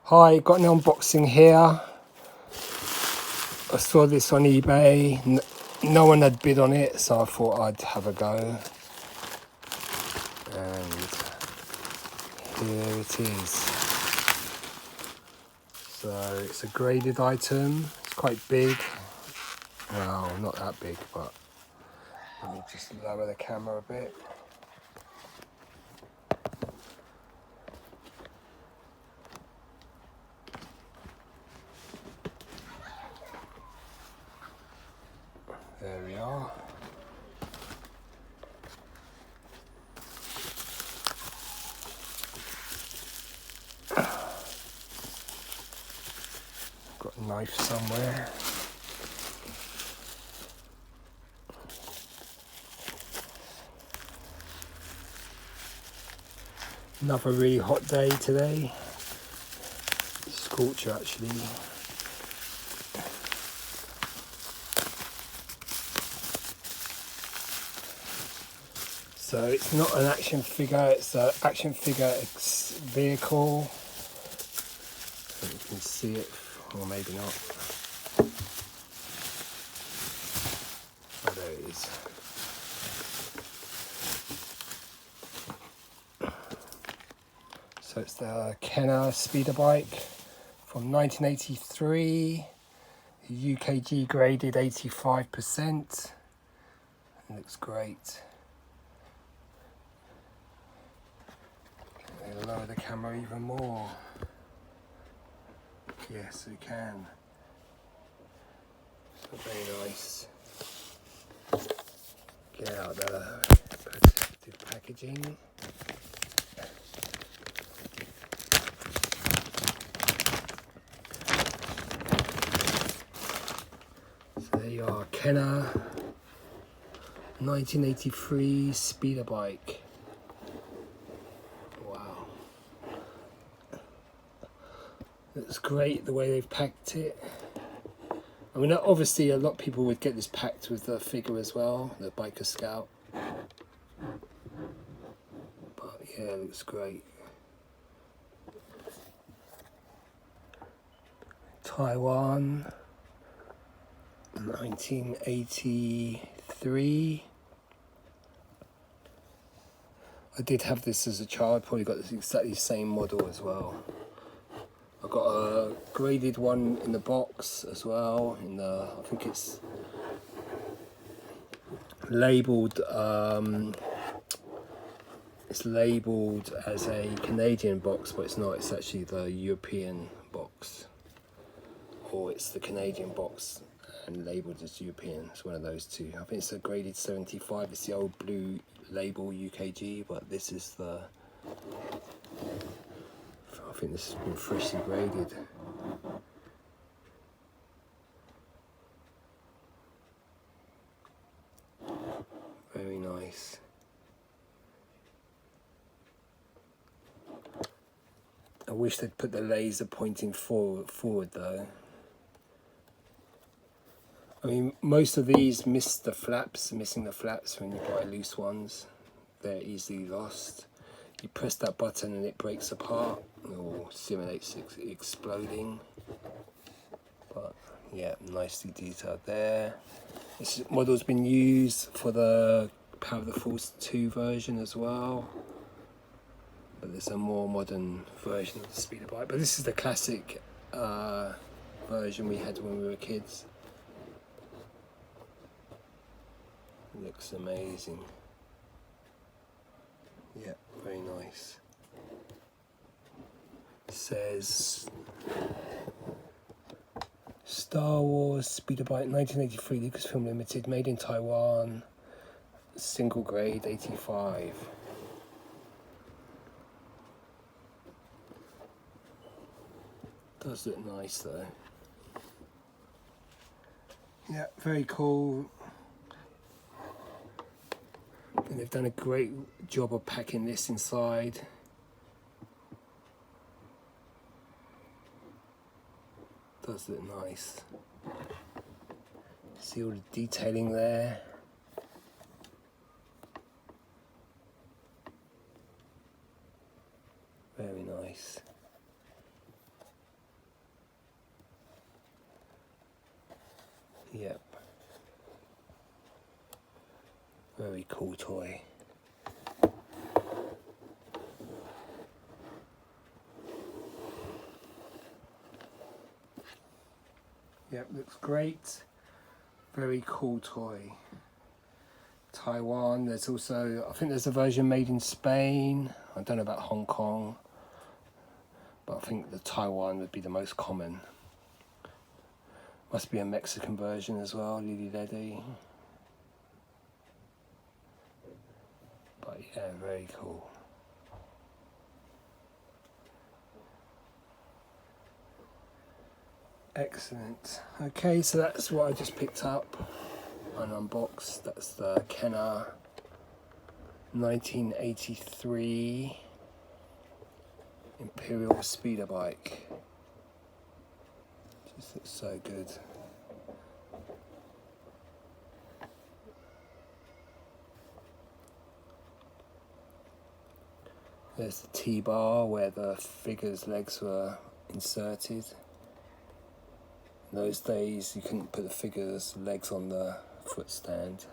Hi, got an unboxing here. I saw this on eBay. No one had bid on it, so I thought I'd have a go. And here it is. So it's a graded item. It's quite big. Well, not that big, but let me just lower the camera a bit. There we are. Got a knife somewhere. Another really hot day today. Scorcher actually. So it's not an action figure, it's an action figure vehicle. So you can see it, or maybe not. Oh, there it is. So it's the Kenner speeder bike from 1983, UKG graded 85%. It looks great. I'll lower the camera even more. Yes, we can. So very nice. Get out the protective packaging. So there you are, Kenner 1983 speeder bike. Wow. Looks great the way they've packed it. I mean, obviously a lot of people would get this packed with the figure as well, the Biker Scout. But yeah, it looks great. Taiwan, 1983. I did have this as a child, probably got this exactly same model as well. I got a graded one in the box as well. I think it's labelled. It's labelled as a Canadian box, but it's not. It's actually the European box, or it's the Canadian box and labelled as European. It's one of those two. I think it's a graded 75. It's the old blue label UKG, but this is the. I think this has been freshly graded. Very nice. I wish they'd put the laser pointing forward though. I mean, most of these missing the flaps when you buy loose ones. They're easily lost. You press that button and it breaks apart or simulates exploding. But yeah, nicely detailed there. This model's been used for the Power of the Force 2 version as well. But there's a more modern version of the speeder bike. But this is the classic version we had when we were kids. It looks amazing. Yeah, very nice. It says Star Wars speeder bike 1983 Lucasfilm Limited, made in Taiwan, single grade 85. Does look nice though. Yeah, very cool. And they've done a great job of packing this inside. Does look nice. See all the detailing there. Very nice. Yep. Very cool toy. Yep, looks great. Very cool toy. Taiwan, there's also, I think there's a version made in Spain. I don't know about Hong Kong, but I think the Taiwan would be the most common. Must be a Mexican version as well, Lily Ledy. But yeah, very cool. Excellent. Okay, so that's what I just picked up and unboxed. That's the Kenner 1983 Imperial speeder bike. Just looks so good. There's the T-bar where the figure's legs were inserted. In those days you couldn't put the figure's legs on the foot stand.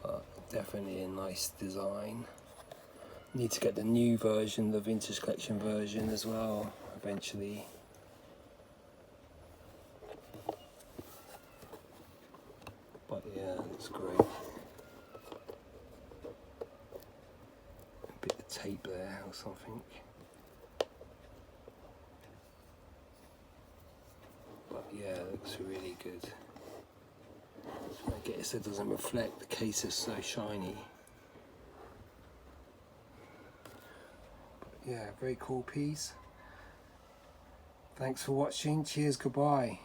But definitely a nice design. Need to get the new version, the vintage collection version as well, eventually. But yeah, it's great. A bit of tape there or something. But yeah, it looks really good. I guess it doesn't reflect, the case is so shiny. But yeah, very cool piece. Thanks for watching. Cheers, goodbye.